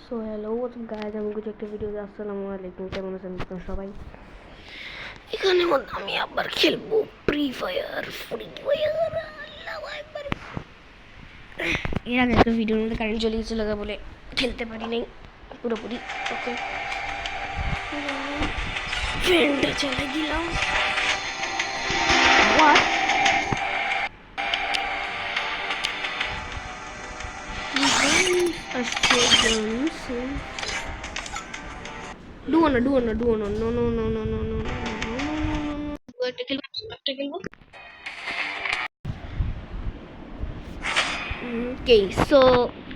So hello guys, আমি কিছু একটা ভিডিওতে আসসালামু আলাইকুম। কেমন আছেন আপনারা সবাই? এখানে আমি আবার খেলবো ফ্রি ফায়ার। এর আগে একটা ভিডিওর মধ্যে কারেন্ট চলে গেছিল বলে খেলতে পারি নাই পুরোপুরি। ওকে, ফ্রেন্ডে চলে দিলাম। Okay, so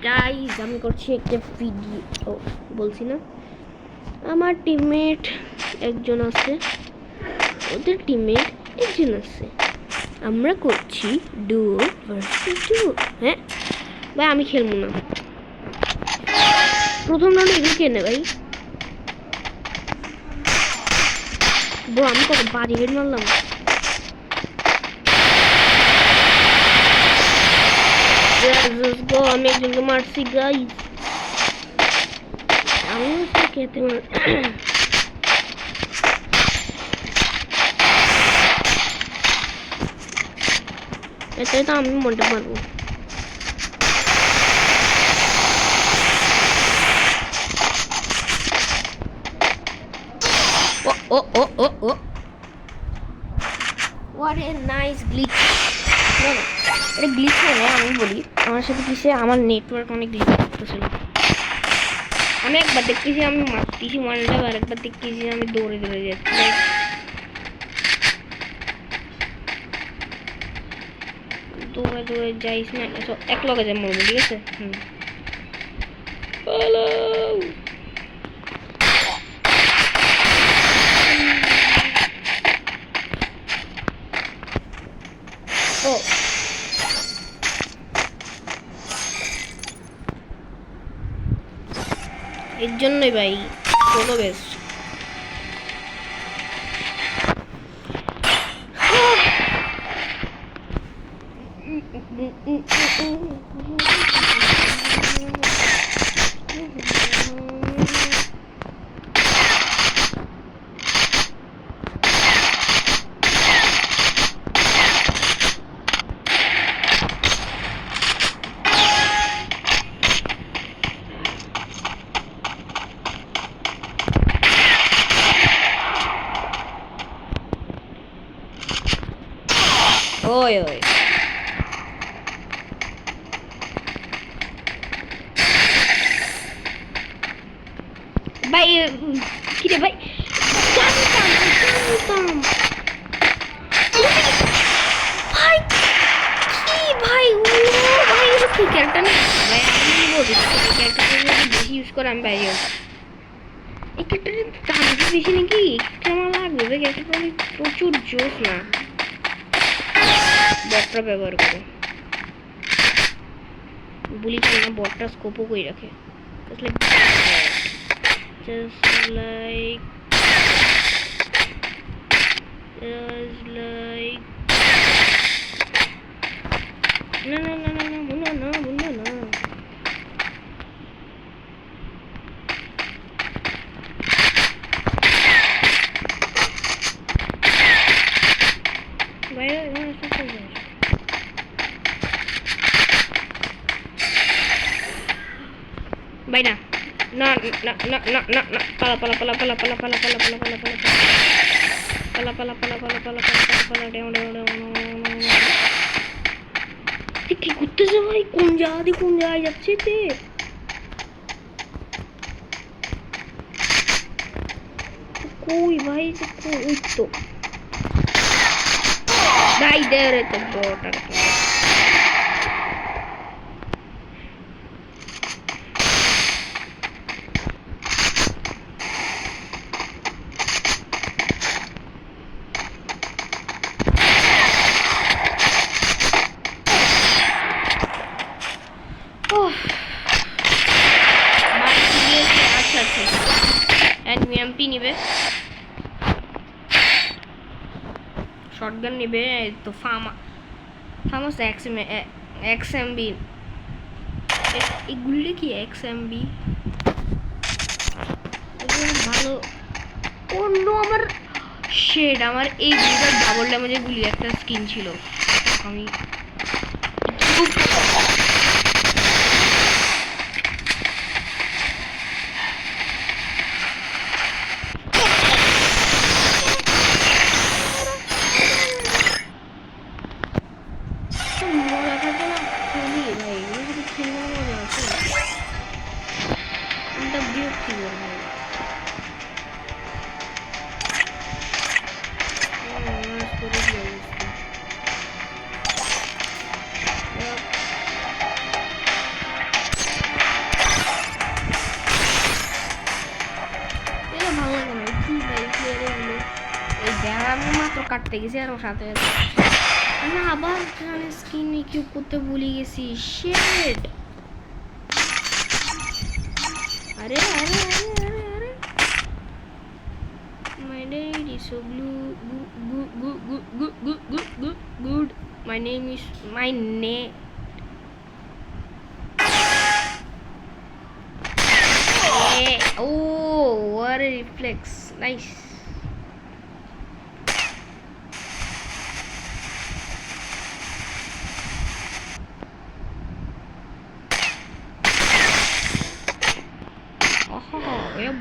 guys, আমি করছি একটা ভিডিও। বলছি না, আমার টিমমেট একজন আছে, ওদের টিমমেট একজন আছে, আমরা করছি ডুও ভার্সেস ডুও। হ্যাঁ ভাই, আমি খেলবো না। প্রথম রাউন্ডে এগুলো কেনে ভাই, ব্রো আমি কত বাজে হেড মারলাম। আমি একজনকে মারছি গাইস, আমি খেতে এটাই তো আমি মনটা পারবো। ও what a nice glitch। না এটা গ্লিচ না, আমি বলি আমার সাথে কিসে আমার নেটওয়ার্ক অনেক গ্লিচ করতেছিল। আমি একবার দেখতেছি আমি মারতেছি ওয়ানটা, আর একবার দেখতেছি আমি দৌড়ে দৌড়ে যাচ্ছি। দৌড়ে দৌড়ে যাইস না, এক লগে যাই মরবো, ঠিক আছে? ও এর জন্যই ভাই সোলো বেস্ট। ওই ওই ভাই, কি রে ভাই, ভাই কি ভাই, ও ভাই এটা কি ক্যারেক্টার না ভাই, আমি বলছি ক্যারেক্টারটা বেশি ইউজ করে আমি বাইরে এই ক্যারেক্টারের দাম বেশি নাকি কেমন লাগবে ভাই? ক্যারেক্টারটা প্রচুর জোস না, বটটা ব্যবহার করে বুলি চাল না, বটটা স্কোপও করে রাখে। Just like no no no no no no no no no বাইরে না শুতে যাস বাইরে না না না না না না পালা পালা পালা পালা পালা পালা পালা পালা পালা পালা পালা পালা পালা পালা পালা পালা পালা ডেও ডেও ডেও কি করতেছে ভাই? কোন জায়গায় যাচ্ছে তে? কই ভাই, ওই তো ভাই দেরে তো বটার এমপি নিবে, শটগান নিবে, তো ফার্মাস এক্সএমবি। এগুলি কি এক্সএমবি? ভালো অন্য আমার শেড আমার এই গুলিটার ডাবল ড্যামেজের গুলি একটা স্কিন ছিল আমি কাটতে গেছি আর সাথে না আবার স্কিন ইকুইপ করতে ভুলে গেছি শিট আরে আরে আরে আরে আরে my name is so blue good my name is my name oh what a reflex nice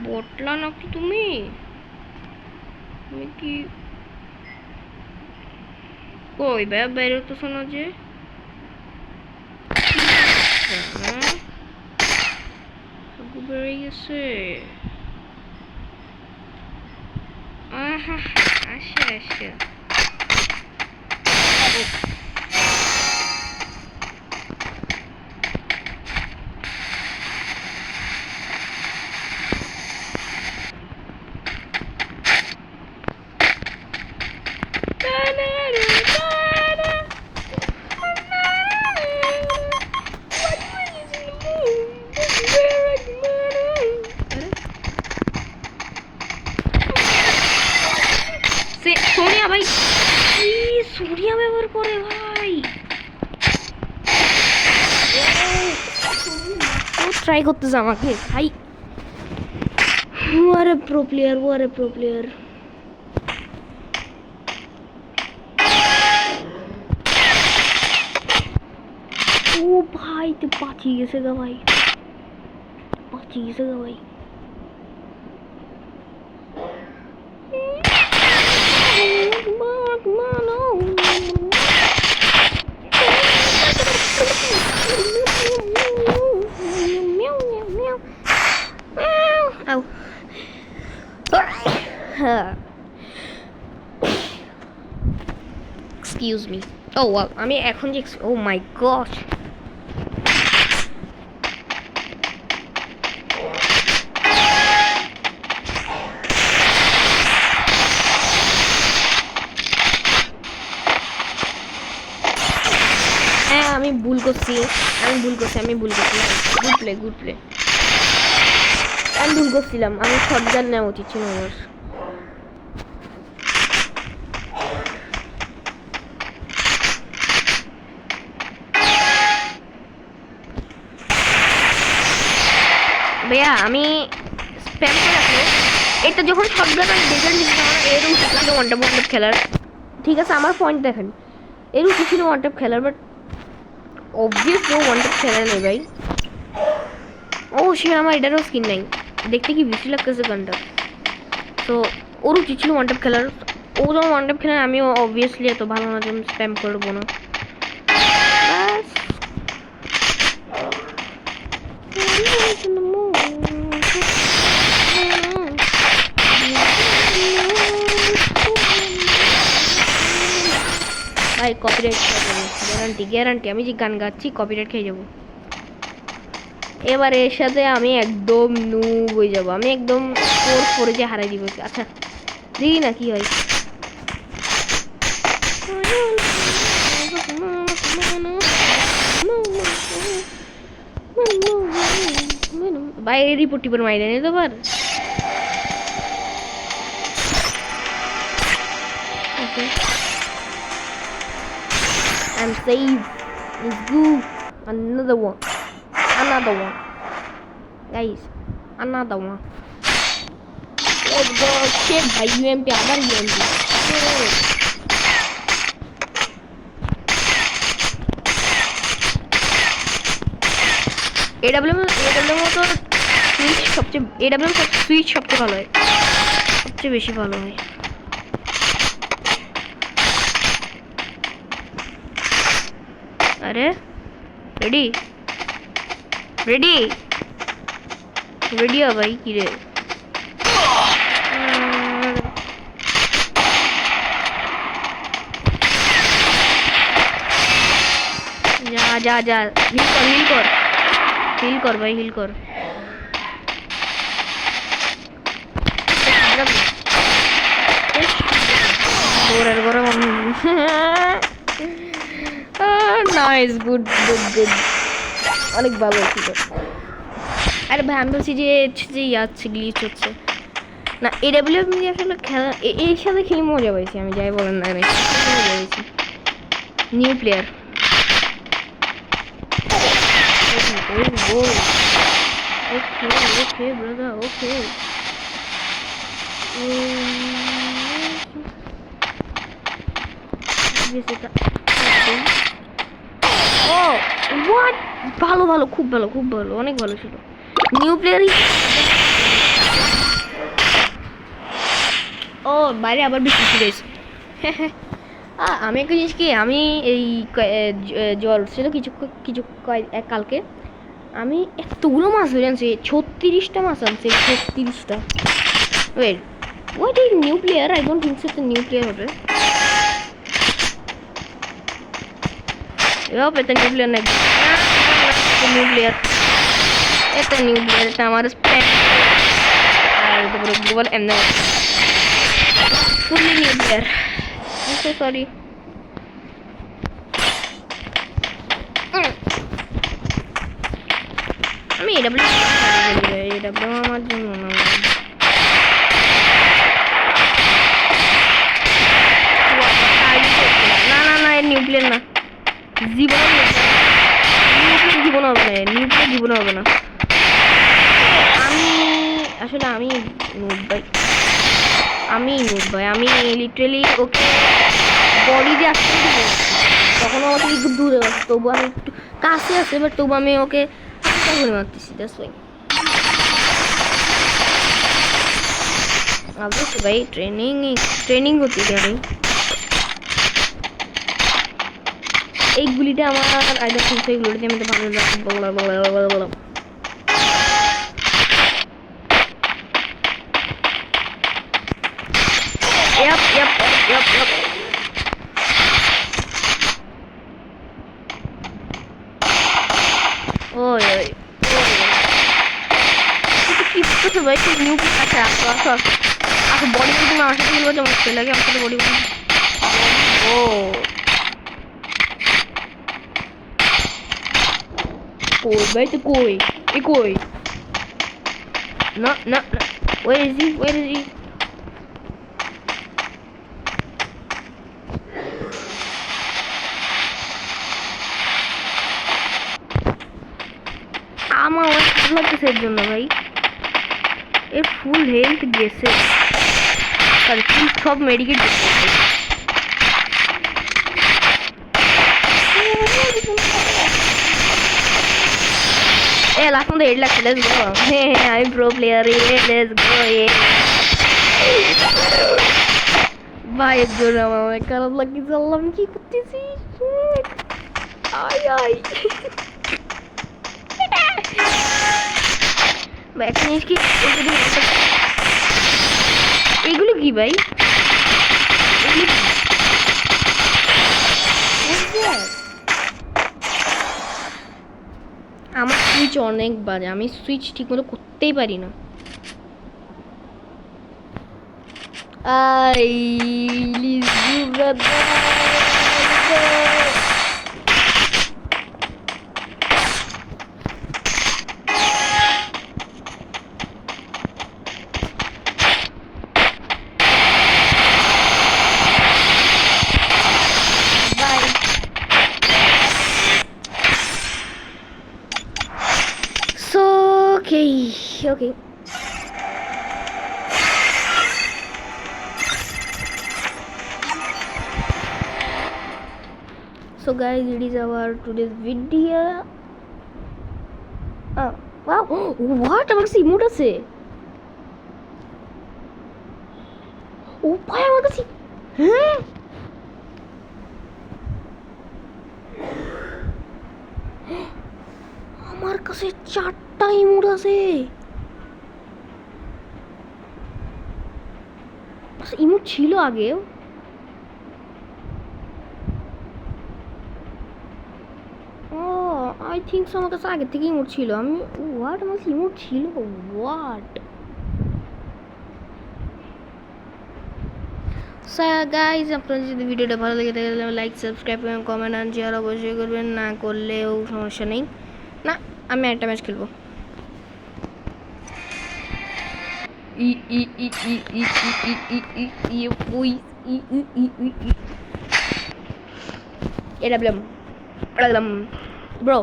বটলা নাকি তুমি কি কই বেরোতেছ না যে বেড়ে গেছে আসে আসে সোনিয়া ভাই সোনিয়া ব্যবহার করে ভাই ট্রাই করতেছে আমাকে ভাই ওয়ারে প্রো প্লেয়ার ও ভাই তো বাঁচিয়ে গেছে গা ভাই Excuse me. Oh wow, আমি এখন যে oh my gosh. আমি ভুল করছি গুড প্লে আমি ভুল করছিলাম আমি শটগান নেওয়া উচিত ছিল আমার ভাইয়া আমি স্প্যাম করে রাখলো এটা যখন শটগান আমি দেখে নিচ্ছি এর উচিত ছিল ওয়ান ট্যাপ খেলার ঠিক আছে আমার পয়েন্ট দেখেন এর উচিত ছিল ওয়ান ট্যাপ খেলার বাট obviously ওয়ান ট্যাপ খেলার নেই ভাই ও সে আমার এটারও স্কিন নাই দেখতে কি বেশি লাগতেছে গানটা তো ওর উচিত ছিল ওয়ান ট্যাপ খেলার ও যখন ওয়ান ট্যাপ খেলার আমিও অবভিয়াসলি এত ভালো না যেমন স্প্যাম করবো না ভাই কপিরাইট খেয়ে যাবো গ্যারান্টি আমি যে গান গাচ্ছি কপিরাইট খেয়ে যাবো এবার এর সাথে আমি একদম নুব হয়ে যাবো আমি একদম 4 যে হারাই দিব আচ্ছা দেখি না কি হয় ভাই রিপোর্ট টিপোর মাইরে নিতে পার I'm safe. Let's go. Another one. Guys, another one. Let's go. Shit ভাই ইউএমপি আবার ইউএমপি। এডব্লিউএম তো সুইচ সবচেয়ে এডব্লিউএম সুইচ সবচেয়ে ভালো হয়, সবচেয়ে বেশি ভালো হয়। আরে রেডি রেডি রেডি হ ভাই কি রে যা যা যা হিল কর হিল কর ভাই হিল কর ওরের গরম নাইস গুড গুড গুড অনেক ভালো ছিল। আরে ভাই আমি বলছি যে যাচ্ছে গ্লিচ হচ্ছে না এডব্লিউএম দিয়ে আসলে খেলা এর সাথে খেলে মজা পাইছি আমি যাই বলেন না মজা পাইছি। New player okay okay brother okay oh what ভালো ভালো খুব ভালো খুব ভালো অনেক ভালো ছিল নিউ প্লেয়ার। ও বাইরে আবার বৃষ্টি শুরু হয়েছে। আমি একটা জিনিস কি আমি এই জ্বর ছিল কিছু কিছু কালকে আমি এতগুলো মাছ ধরে আনছি 36টা মাছ আনছি 36টা। Wait what is new player I don't think so একটা নিউ প্লেয়ার হবে। Yup, it's a new player next. It's a new player. It's a new player. It's हमारा spam. तो पूरा global M ना. Fully new player. I'm so sorry. আমি AW আমার জন্য না না না নিউ প্লেয়ার না জীবন হবে না নিউ প্লেয়ার জীবন হবে না। আমি আসলে আমি নুব ভাই আমি লিটারেলি ওকে বডি দিয়ে আসতে দিব তখন আমার থেকে একটু দূরে আছে তবু আমি একটু কাছে আছে বাট তবু আমি ওকে ঘুরে মারতেছি দ্যাটস ওয়াই। অবশ্যই ভাই ট্রেনিং করতে আমি এই গুলিটা আমার আইডা থিংক এই গুলিটা আমি তো ভালো বলা Yep. Oi. Itu kita baik tu new kita apa? Aku body building macam tu juga macam sekali lagi aku tu body building. Oh. Koi, baik tu koi. Koi. No. Where is he? আমার ভালো লাগতেছে এর জন্য ভাই এর ফুল health গেছে sorry ফুল সব মেডিকেট গেছে। লাস্ট মধ্যে 8 লাখ লেটস গো আমি প্রো প্লেয়ার লেটস গো ভাই এর জন্য আমার খারাপ লাগতেছে আল্লাহ আমি কি করতেছি আই একটা জিনিস কি এগুলো কি ভাই আমার সুইচ অনেক বাজে আমি সুইচ ঠিক মতো করতেই পারি না। Okay. So guys, it is our today's video. Wow, what আমার কাছে ইমোট আছে? ও ভাই আমার কাছে, হ্যাঁ আমার কাছে 4টা ইমোট আছে। ইমোট ছিল আগেও। আই থিঙ্ক সো আমার কাছে আগে থেকে ইমোট ছিল। আমি হোয়াট আমার ইমোট ছিল হোয়াট। সো গাইজ, আপনার যদি ভিডিওটা ভালো লেগে থাকে তাহলে লাইক, সাবস্ক্রাইব এবং কমেন্ট আর শেয়ার অবশ্যই করবেন। না করলেও সমস্যা নেই। না, আমি একটা ম্যাচ খেলবো। ব্রো,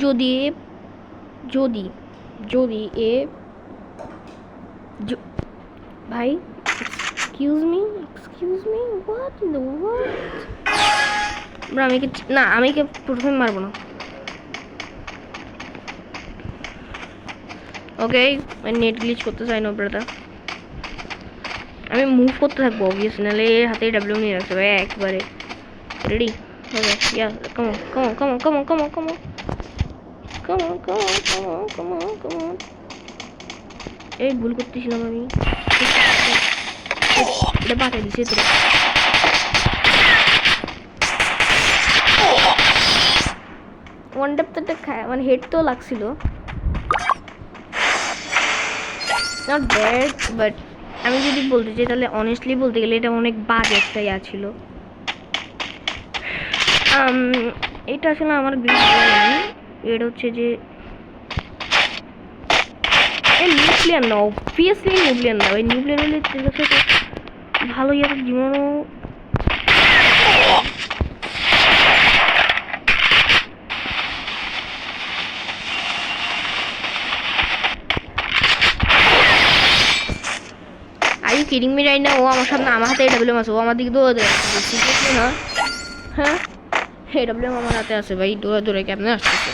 যদি যদি যদি এ ভাই excuse me what in the world. Bro আমি না, আমি প্রথমে মারবো না। ওকে, নেট গ্লিচ করতে চাই না ব্রাদার। আমি মুভ করতে থাকবো অবভিয়াসলি, নাহলে হাতে ডাব্লিউ নিয়ে রাখতে ভাই একবারে। Ready? Okay, yeah, come on come on come on come on come on come on come on come on come on come on come on. এই ভুল করতেছিলাম আমি। এটা বাঁচাই দিছে তোরা। ওয়ান ট্যাপ তো মানে হেড তো লাগছিল। নট ব্যাড, বাট আমি যদি বলতে চাই তাহলে অনেস্টলি বলতে গেলে এটা অনেক বাজে একটা ইয়া ছিল। এটা আসলে আমার এটা হচ্ছে যে নিউক্লিয়ার না, অবভিয়াসলি নিউক্লিয়ার না ভাই। নিউক্লিয়ার হলে ভালো ইয়ার জীবনও কিডিং মি রাইট না। ও আমার সামনে, আমার হাতে ডাব্লিউ আছে, ও আমার দিকে দৌড়ে দেয়। হ্যাঁ হ্যাঁ, এই ডাব্লিউ আমার হাতে আছে ভাই, দৌড়ে দৌড়ে কেমনে আসতেছে।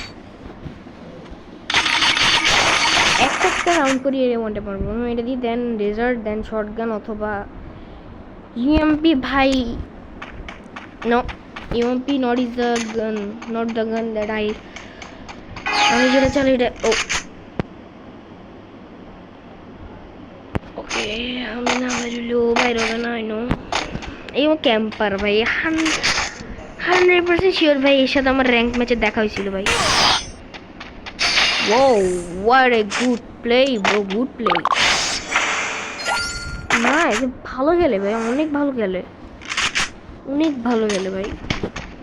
একটা রাউন্ড করি এর ওয়ানটা পারবো এটা দিয়ে। দেন ডেজার্ট, দেন শর্ট গান অথবা ইউএমপি ভাই। No, UMP not is the gun, not the gun that আমি যেটা চালাই এটা। ও ওকে, আমি না বেরোলেও বাইরে হবে না। নো, এই ক্যাম্পার ভাই 100% শিওর ভাই, এর সাথে আমার র্যাঙ্ক ম্যাচে দেখা হয়েছিল ভাই। Whoa, what a good play bro, good play. না, এটা ভালো খেলে ভাই, অনেক ভালো খেলে, অনেক ভালো খেলে ভাই।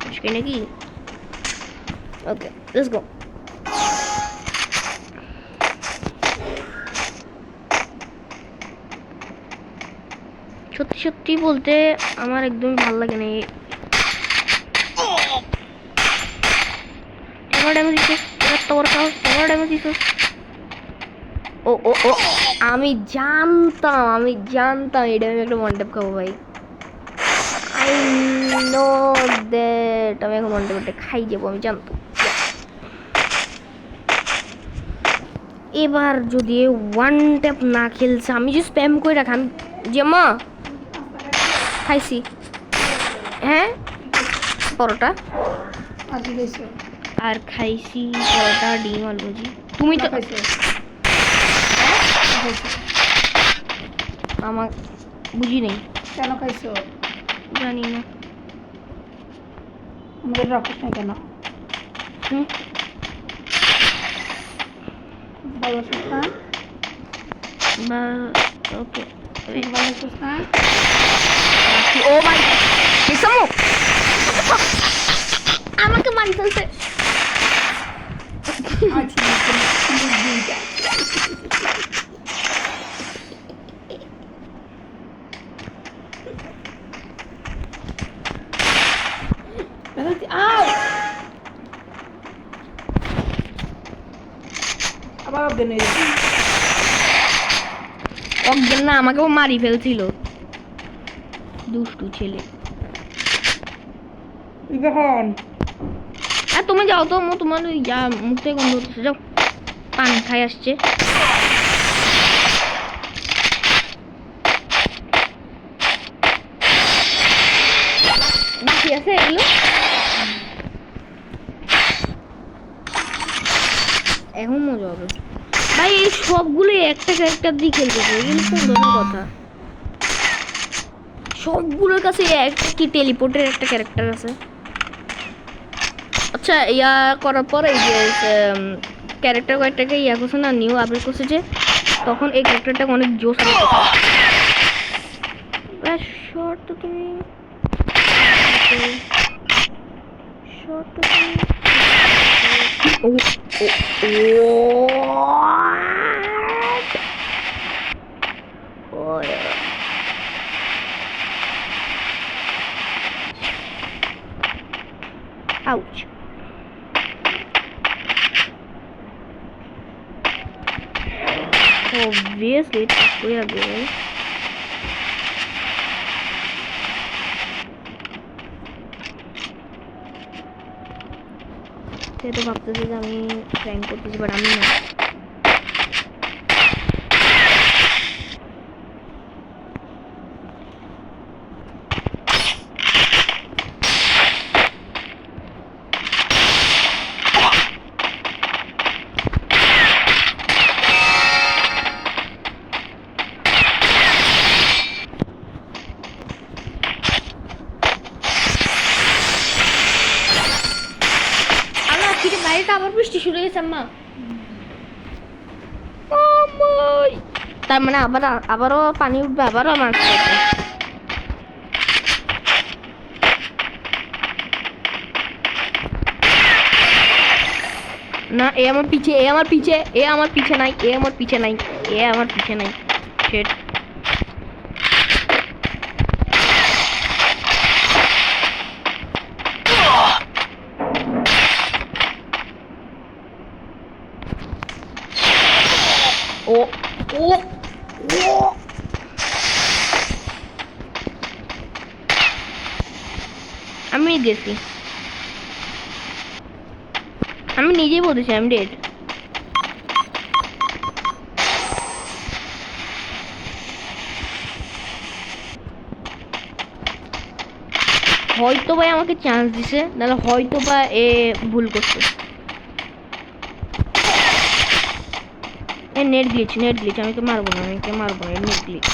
আজকে নাকি ওকে, লেটস গো। সত্যি সত্যি বলতে আমার একদমই ভালো লাগে না। আমি জানতাম এটা আমি একটা ওয়ান ট্যাপ খাবো ভাই। আই নো দ্যাট আমি এখন ওয়ান ট্যাপটা খাই যাবো, আমি জানতাম। এবার যদি ওয়ান ট্যাপ না খেলছে, আমি যে স্প্যাম করে রাখি, আমি যে মা খাইছি। হ্যাঁ, পরোটা আর খাইছি, পরোটা, ডিম, আলু ভাজি। তুমি তো আমার বুঝি নেই কেন খাইছো, জানি না। আমাদের রাখো না কেন? ভালো সুস্থা বা ওকে, ভালো সুস্থা। ও মাই বিসমু আমাকে মারি ফেলছে। আবার অজ্ঞান হয়ে যাবে। অজ্ঞান না, আমাকেও মারি ফেলছিল দুষ্টু ছেলে। দেখুন আর তুমি যাও তো, তোমার ওই যা মুখ থেকে গন্ধ হচ্ছে, যাও পান খাই আসছে। বাকি আছে এগুলো, এখন মজা হবে ভাই। এই সবগুলো একটা ক্যারেক্টার দিয়ে খেলতেছে, এগুলো কোন ধরনের কথা? সবগুলোর কাছে একটা কি টেলিপোর্টের একটা ক্যারেক্টার আছে। আচ্ছা, ইয়া করার পর এই যে ক্যারেক্টার কয়েকটাকে ইয়া করছে না, নিউ আপডেট করছে যে, তখন এই ক্যারেক্টারটা অনেক জোস শর্ট। তো তুমি শর্ট তো তুমি ও ও ও ouch. Obviously, we are going. সে তো ভাবতেছে যে আমি প্র্যাঙ্ক করতেছি, বাট আমি না। বাইরেটা আবার বৃষ্টি শুরু হয়েছে আম্মা। তার মানে আবারও পানি উঠবে, আবারও আমার না। এ আমার পিছে, এ আমার পিছে, এ আমার পিছে নাই, এ আমার পিছে নাই, এ আমার পিছে নাই। শেট। ও ও ও আমি গেছি, আমি নিজেই বলতেছি আমি ডেড। হয়তো ভাই আমাকে চান্স দিছে, নাহলে হয়তো বা এ ভুল করছে। Net glitch, net glitch. আমি তো মারবো না, আমি মারবো না, net glitch.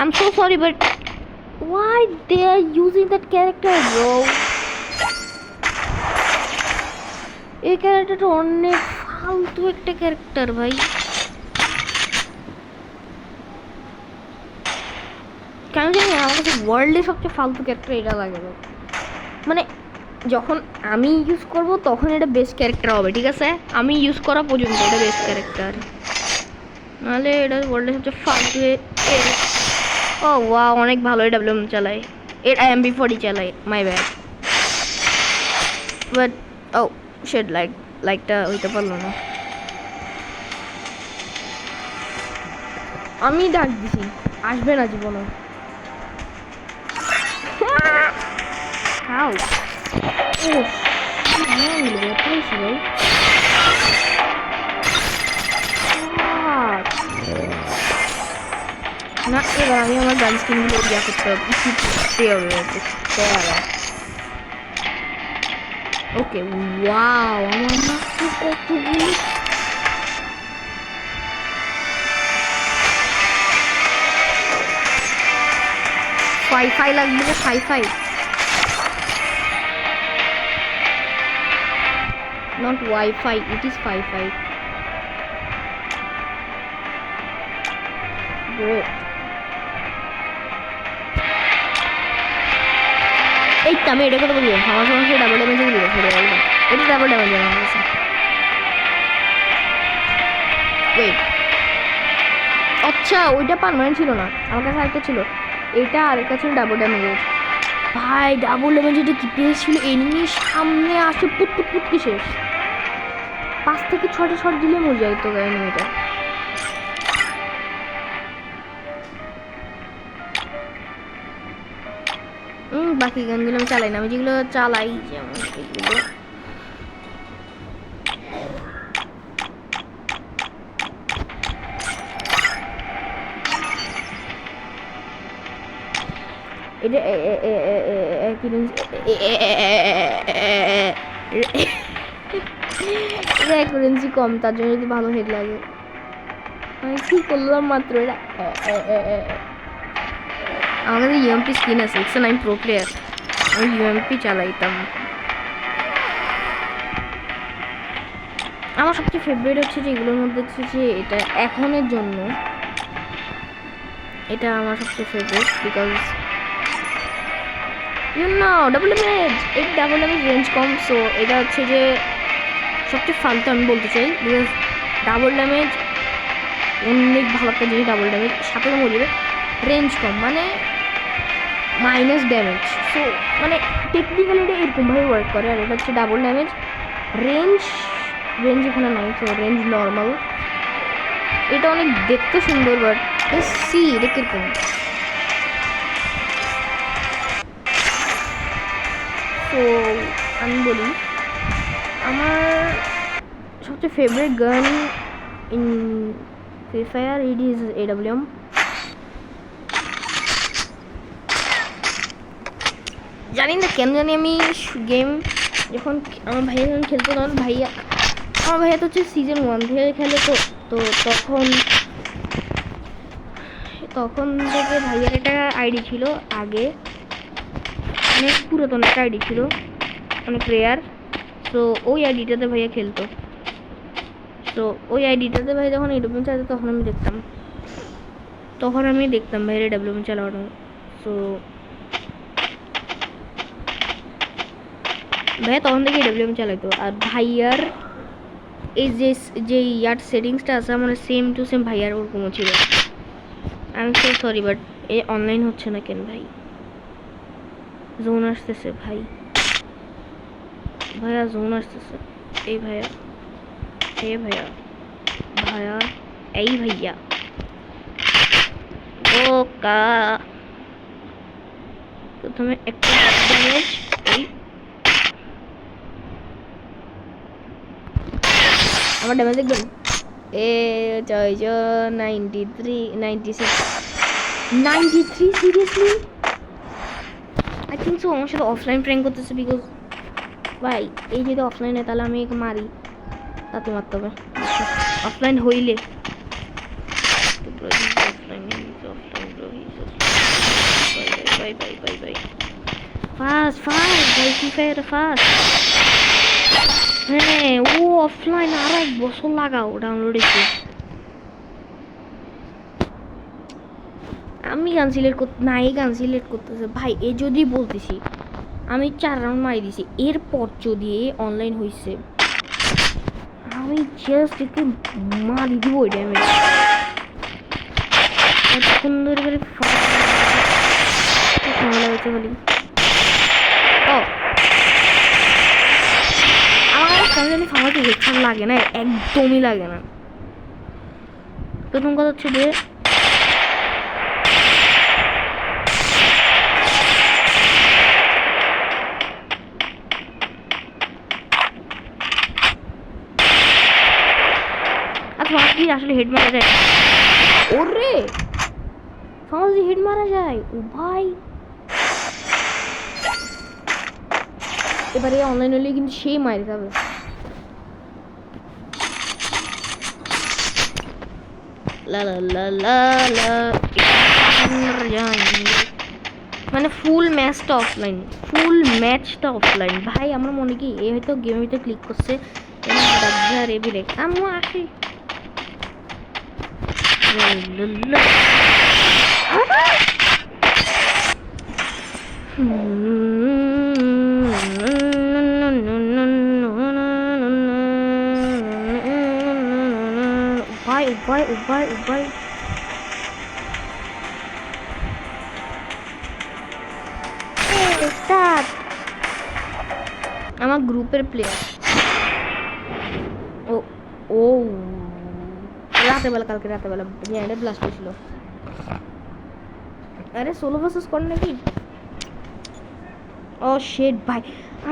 I'm so sorry, but why they are using that character, bro? এই ক্যারেক্টারটা অনেক ফালতু একটা ক্যারেক্টার ভাই। কেন জানি আমার কাছে ওয়ার্ল্ডে সবচেয়ে ফালতু ক্যারেক্টার এটা লাগে। মানে যখন আমি ইউজ করব তখন এটা বেস্ট ক্যারেক্টার হবে, ঠিক আছে? আমি ইউজ করা পর্যন্ত এটা বেস্ট ক্যারেক্টার, নাহলে এটা ওয়ার্ল্ডের সবচেয়ে ফালতু। ও ওয়া, অনেক ভালো ডাব্লিউএম চালায়, এর MP40 চালায়, মাই ব্যাড। বাট ও শেড, লাইকটা হইতে পারলো না। আমি ডাক দিছি, আসবে না জীবনে। How? Oh, না, এবার আমি আমার গান স্কিনগুলো ইয়া করতে হবে, ওকে। ওয়াও, আমার মাত্র কতগুলো ফাই লাগবে, phi not Wi-Fi, it is Fi. Bro, এই তো আমি এটা কথা বলি, আমার সমস্যা ডাবল ড্যামেজ গুলো ফেলে গেল, এটা ডাবল ড্যামেজ আমার কাছে। ওয়েট, আচ্ছা ওইটা পার্মানেন্ট ছিল না, আমার কাছে আরেকটা ছিল, এটা আরেকটা ছিল ডাবল ড্যামেজ। ভাই ডাবল ড্যামেজ এটা কি পেয়েছিল, এনিমি সামনে আসে পুট পুট পুট কি শেষ। 5 থেকে 6টা শট দিলে মজা হতো এনিমিটা। বাকি গানগুলো আমি চালাই না, আমি যেগুলো চালাই যেমন এগুলো এটা রেকুরেন্সি কম, তার জন্য যদি ভালো হেড লাগে। আমি কি করলাম মাত্র এটা। আমার কাছে ইউএমপি স্কিন আছে, আমি প্রো প্লেয়ার, আমি ইউএমপি চালাইতাম। আমার সবচেয়ে ফেভারিট হচ্ছে যে এগুলোর মধ্যে হচ্ছে যে এটা এখনের জন্য এটা আমার সবচেয়ে ফেভারিট, বিকজ ডাবল ড্যামেজ, এই ডাবল ড্যামেজ রেঞ্জ কম, সো এটা হচ্ছে যে সবচেয়ে ফালতু আমি বলতে চাই, বিকজ ডাবল ড্যামেজ অনেক ভালো একটা জিনিস। ডাবল ড্যামেজ সাথে মরিবে, রেঞ্জ কম মানে মাইনাস ড্যামেজ, সো মানে টেকনিক্যালি এটা এরকমভাবে ওয়ার্ক করে। আর এটা হচ্ছে ডাবল ড্যামেজ, রেঞ্জ এখানে নাই, তো রেঞ্জ নর্মাল। এটা অনেক দেখতে সুন্দর, বাট সি এটা কিরকম। তো আমি বলি আমার সবচেয়ে ফেভারিট গান in free fire it is AWM। জানি না কেন জানি আমি গেম যখন আমার ভাইয়া যখন খেলতো, তখন আমার ভাইয়া তো হচ্ছে সিজন 1 থেকে খেলে, তো তখন থেকে ভাইয়ার একটা আইডি ছিল আগে, অনেক পুরাতন একটা আইডি ছিল, অনেক রেয়ার। তো ওই আইডিটাতে ভাইয়া খেলতো, তো ওই আইডিটাতে ভাই যখন AWM চালাতো তখন আমি দেখতাম ভাইয়ের AWM চালানো। তো ভাইয়া তখন থেকে AWM চালাইতো। আর ভাইয়ার এই যে ইয়ার সেটিংসটা আছে আমার সেম টু সেম ভাইয়ার ওরকমও ছিল। আমি so sorry, but A online হচ্ছে না কেন ভাই? জোন আসতেছে ভাইয়া জোন আসতেছে। এই ভাইয়া ওকা প্রথমে একটা ড্যামেজ, আমার ড্যামেজ দেখবেন 93 সিরিয়াসলি আই থিঙ্ক সো। আমার সাথে অফলাইন প্র্যাঙ্ক করতেছে, বিকজ ভাই এই যদি অফলাইনে তাহলে আমি একে মারি, তাতে মারতে হবে অফলাইন হইলে। ফাস্ট ভাই ফ্রি ফায়ার ফাস্ট। হ্যাঁ ও অফলাইন আরো 1 বছর লাগাও ডাউনলোড এসে। আমি গান সিলেক্ট করতেছে ভাই। এ যদি বলতেছি আমি 4 রাউন্ড মারি দিছি, এরপর যদি অনলাইন হয়েছে আমি জাস্ট একটু মারি দিব ওই ড্যামেজ। সুন্দর করে ঝামেলা হয়েছে বলি। আমার জানি ফামাতে হেডফোন লাগে না, একদমই লাগে না। প্রথম কথা হচ্ছে যে আসলে হেড মারা যায়। ওরে সহজে হেড মারা যায় ও ভাই। এবারে অনলাইন হলে কিন্তু সেই মারি যাবে। মানে ফুল ম্যাচটা অফলাইন ভাই। আমার মনে কি এ হয়তো গেমের ভিতরে ক্লিক করছে, আমি আসি উপায় আমার গ্রুপের প্লেয়ার। ও কালকে রাতেবেলা ব্র্যান্ডে ব্লাস্ট হয়েছিল। আরে সোলো ভার্সেস কর নাকি? ও শেট ভাই,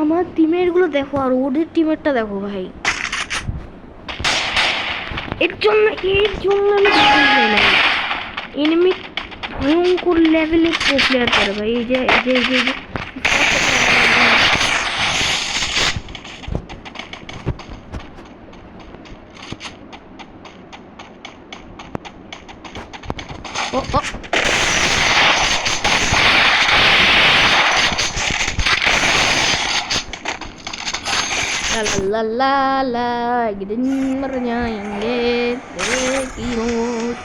আমার টিমের গুলো দেখো আর ওদের টিমেরটা দেখো ভাই। এর জন্য আমি দেখতে না, এনিমি ভয়ঙ্কর লেভেলের প্রো প্লেয়ার করে ভাই। এই যে ও la la la एक दिन मर जाएंगे की होत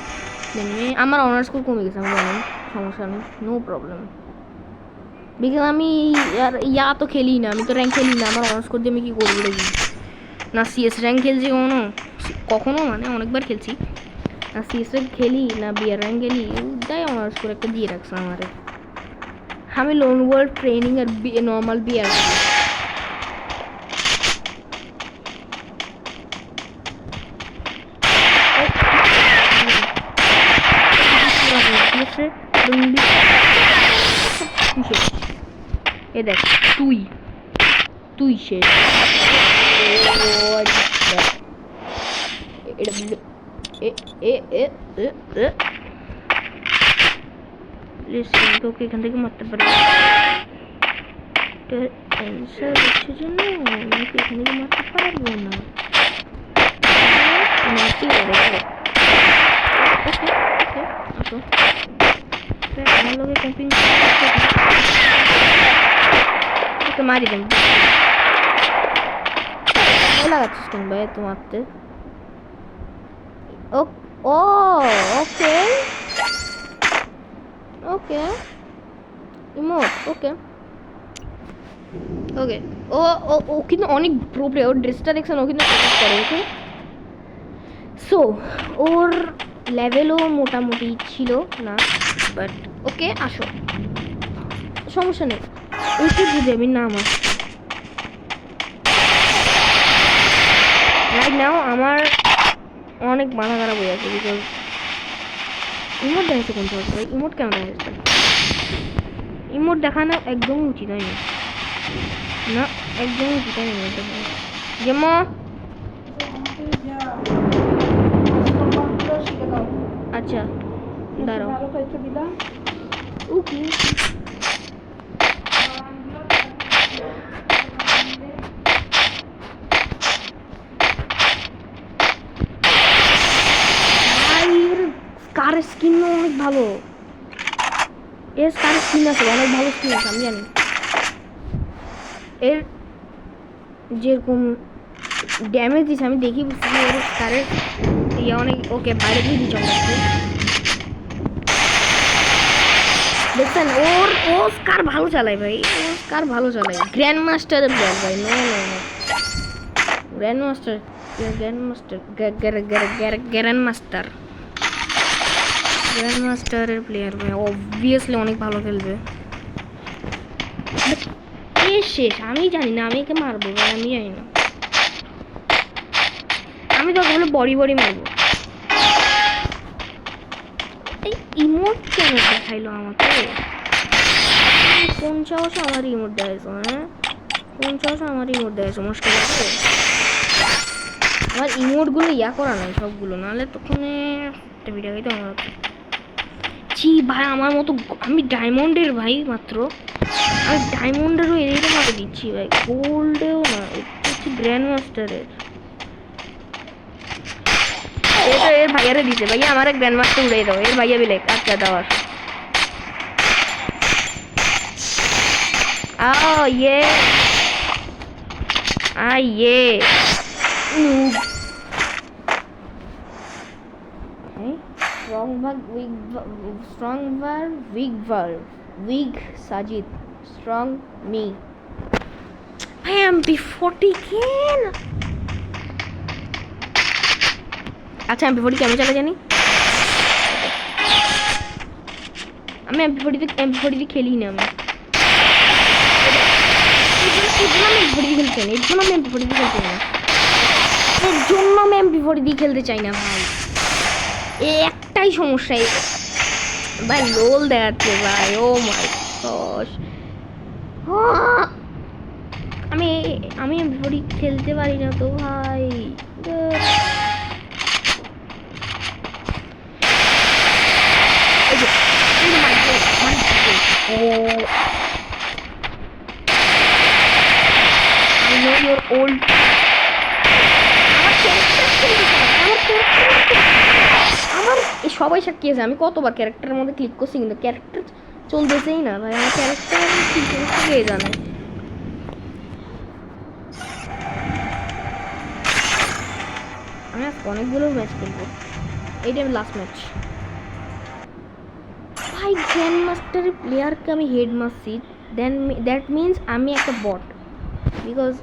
দেখবে আমার অনার্স স্কোর কমে গেছে, আমি জানি, সমস্যা নেই, নো প্রবলেম। বিকজ আমি তো খেলি না, আমি তো র্যাঙ্ক খেলি না, আমার অনার্স স্কোর দিয়ে আমি কী করবো দেখি না। সিএস র্যাঙ্ক খেলছি কখনো মানে অনেকবার খেলছি না, সিএস র্যাঙ্ক খেলি না, বিয়ার র্যাঙ্ক খেলি, তাই অনার্স স্কোর একটা দিয়ে রাখছে আমারে। আমি লোন ওয়ার্ল্ড ট্রেনিং আর নর্মাল বিয়ার এ দেখ তুই শেষ। তোকে এখান থেকে মারতে পারি, অ্যান্সার হচ্ছে জন্য আমাকে এখান থেকে মারতে পারবো না। মারতে পারে আসো আমার লোকে ক্যাম্পিং মারি দেন। লাগাচ্ছিস কেন ভাই তো মারতে? ও ওকে ওকে ইমোট ওকে ওকে ও ও কিন্তু অনেক প্রো প্লেয়ার, ওর ড্রেসটা দেখছেন, ও কিন্তু করে ওকে। সো ওর লেভেলও মোটামুটি ছিল না, বাট ওকে আসো, সমস্যা নেই, ওকে বুঝে আমি নাম আসছি। রাইট নাও আমার অনেক মাথা খারাপ হয়ে আছে, বিকজ ইমোট দেখাচ্ছে কোন ভাই, ইমোট কেন দেখাচ্ছে? ইমোট দেখানো একদমই উচিত হয়নি, না একদমই উচিত হয়নি ইমোট দেখানো। যেমন আচ্ছা দাঁড়াও, ওকে কার স্কিন অনেক ভালো, এর কার স্কিন আছে, অনেক ভালো স্কিন আছে আমি জানি। এর যেরকম ড্যামেজ দিচ্ছে আমি দেখি বুঝছি, ওর কারের ইয়ে অনেক ওকে বাইরে দিয়ে দিচ্ছে অনেক। দেখছেন ও কার ভালো চালায় ভাই, ও কার ভালো চালায়, গ্র্যান্ড মাস্টারের ব্যাগ ভাই, no no no grand master grand মাস্টারের প্লেয়ার ভাই, অবভিয়াসলি অনেক ভালো খেলবে। শেষ আমি জানি না, আমি একে মারবো ভাই, আমি জানি না, আমি তো বলে বড়ি মারবো। এই ইমোট কেন দেখাইলো আমাকে? কোন সাহসে আমার ইমোট দেখাইছো? হ্যাঁ কোন সাহসে আমার ইমোট দেখাইছো? মুশকিল আছে আমার ইমোটগুলো করা নাই সবগুলো, নাহলে তখন একটা ভিডিও খাইতে আমার হতো। ছি ভাই আমার মতো, আমি ডায়মন্ডের ভাই মাত্র, আমি ডায়মন্ডেরও এরিয়াটা মাকে দিচ্ছি ভাই, গোল্ডেও না, এটা হচ্ছে গ্র্যান্ড মাস্টারের। এটা এর ভাইয়ারে দিছে, ভাইয়া আমার গ্র্যান্ড মাস্টার উড়াই দাও, এর ভাইয়া বিলে আচ্ছা দাওয়ার। ये ये weak Sajid, strong me. I am MP40 কেন? আচ্ছা MP40 কেমন চালা জানি, আমি MP40 দিয়ে খেলি না, আমি খেলতে চাই না ভাই, একটাই সমস্যা, ভাই লোল দেখাচ্ছে ভাই, ও মাই গড আমি আমি ভরি খেলতে পারি না তো ভাই। I know you're old. আমার সবাই সাক্ষী আছে, আমি কতবার ক্যারেক্টারের মধ্যে ক্লিক করছি কিন্তু ক্যারেক্টার চলতেছেই না ভাই। আমার ক্যারেক্টার কে জানে। আমি আজকে অনেকগুলো ম্যাচ খেলবো, এইটা লাস্ট ম্যাচ ভাই। গ্র্যান্ড মাস্টারের প্লেয়ারকে আমি হেড মারছি, দেন দ্যাট মিনস আমি একটা বট, বিকজ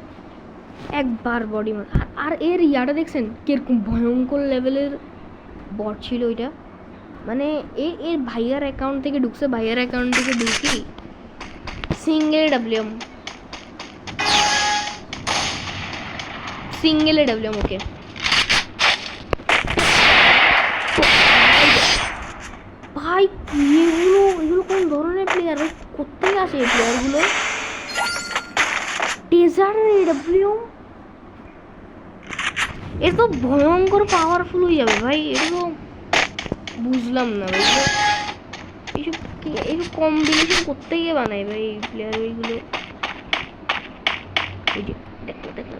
একবার বডি মার। আর এর ইয়াটা দেখছেন কিরকম ভয়ঙ্কর লেভেলের বট ছিল ওইটা। মানে এর ভাইয়ার অ্যাকাউন্ট থেকে ঢুকছে, ভাইয়ার অ্যাকাউন্ট থেকে ঢুকি সিঙ্গেল ডাব্লিউএম ওকে। ভাই এগুলো কোন ধরনের প্লেয়ার ভাই? কোথায় আসে এই প্লেয়ারগুলো? ডেজার্ট ডাব্লিউএম এর তো ভয়ঙ্কর পাওয়ারফুল হয়ে যাবে ভাই। এটা তো বুঝলাম না ভাই, এইসব কম্বিনেশন করতে গিয়ে বানাই ভাই এই প্লেয়ার ওইগুলো। এই যে দেখ না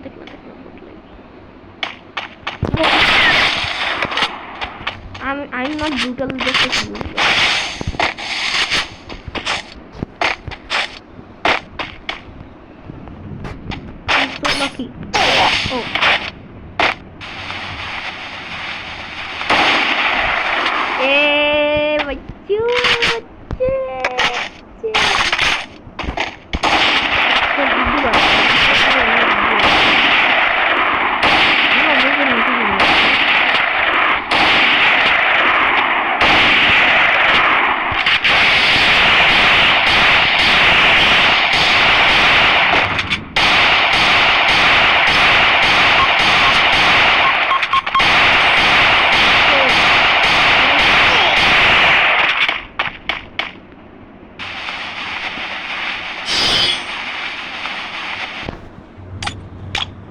I'm not brutal, just a fool. I'm so lucky. Oh. बच्चू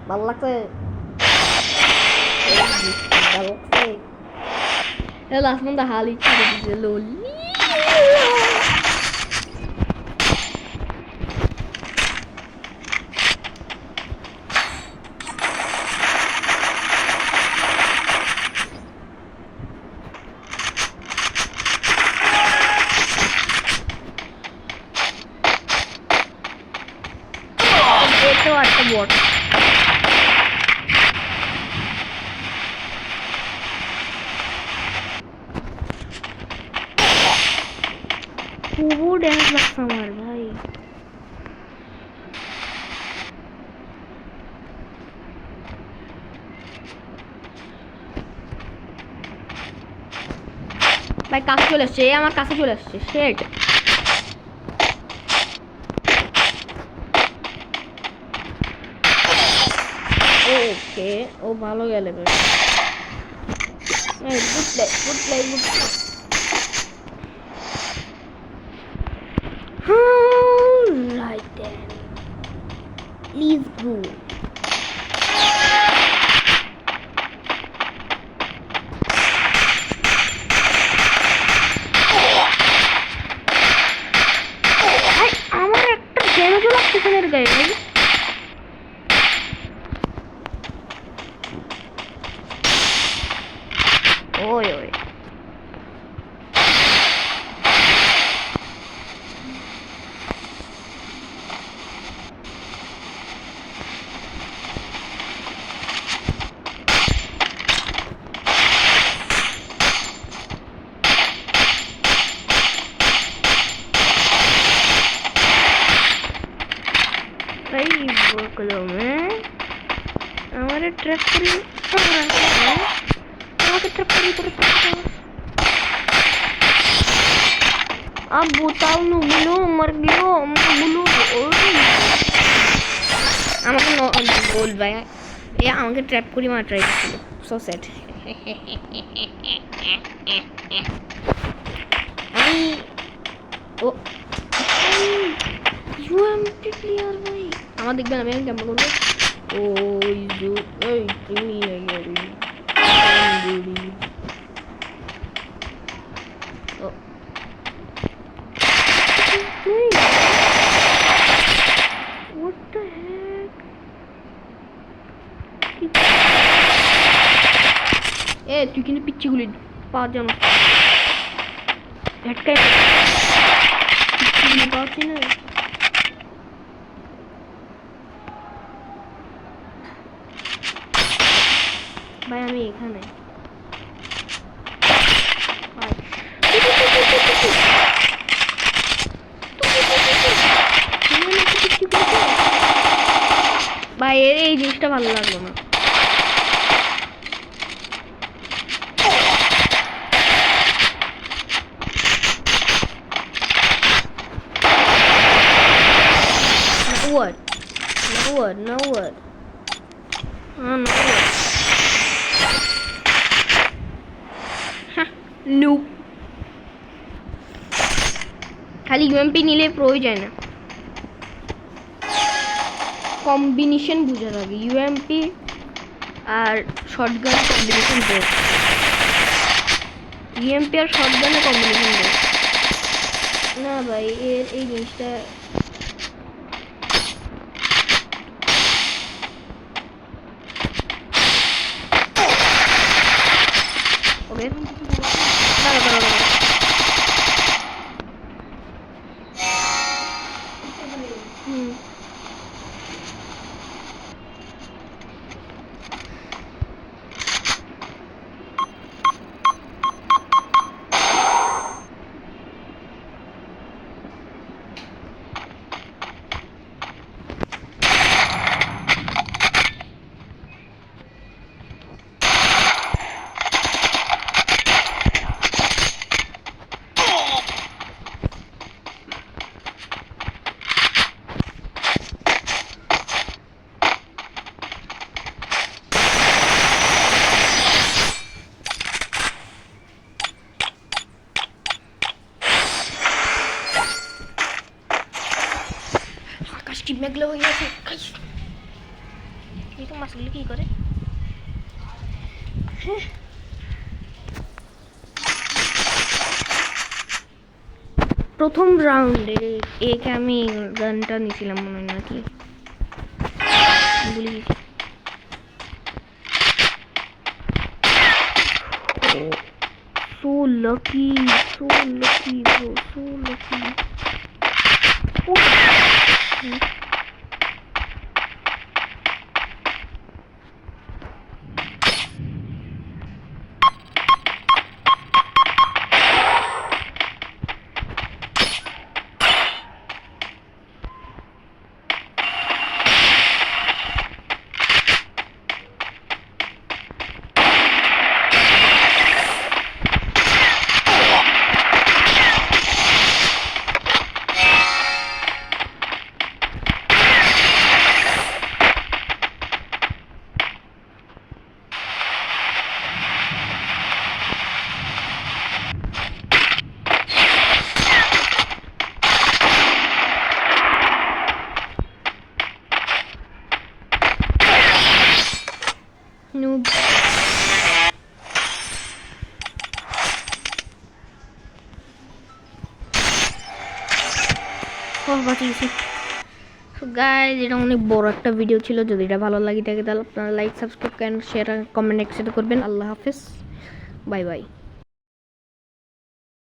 ভালো লাগছে, লাস্ট মধ্যে হালি ছেড়ে দিছে লোলি। এটাও একটা বট। খুব ড্যামেজ লাগছে আমার ভাই। ভাই কাছে চলে আসছে, আমার কাছে চলে আসছে। শেট ওকে, ও ভালো গেলে ভাই। Good play. Right then, let's go. আমার একটা ড্যামেজও লাগতেছে না এর গায়ে ভাই। ওই भाई वो कलो में हमारे ट्रक पर अब बताओ नु बोलो मर गयो बोलो আমাকে গোল ভাই এ আমাকে ট্র্যাপ করে মার ট্রাই করছিল। So sad. আমি ও ইউএমপি প্লেয়ার ভাই আমার দেখবেন আমি কেমন করবো ওই জু এই তুমি ও What the heck? তুই কিন্তু পিচ্ছিগুলি পা জানো ঝটকাই পিচ্ছিগুলি পাচ্ছি না ভাই আমি এখানে ভাই এর এই জিনিসটা ভালো লাগলো না What? No word, no word. Oh, no word. Nope. খালি ইউএমপি নিলে প্রয়োজন না কম্বিনেশন বুঝা লাগে ইউএমপি আর শটগান কম্বিনেশন বেস্ট ইউএমপি আর শটগানের কম্বিনেশন বেস্ট না ভাই এর এই জিনিসটা ওকে দাঁড়া আকাশটি মেঘলা হয়ে গেছে এই তো মাছগুলো কি করে প্রথম রাউন্ডে একে আমি গানটা নিয়েছিলাম মনে হয় নাকি ভুলে গেছি so lucky bro so lucky noob so guys এটা অনেক বড় একটা ভিডিও ছিল যদি এটা ভালো লাগে থাকে তাহলে আপনারা লাইক সাবস্ক্রাইব শেয়ার কমেন্ট একসাথে করবেন আল্লাহ হাফেজ বাই বাই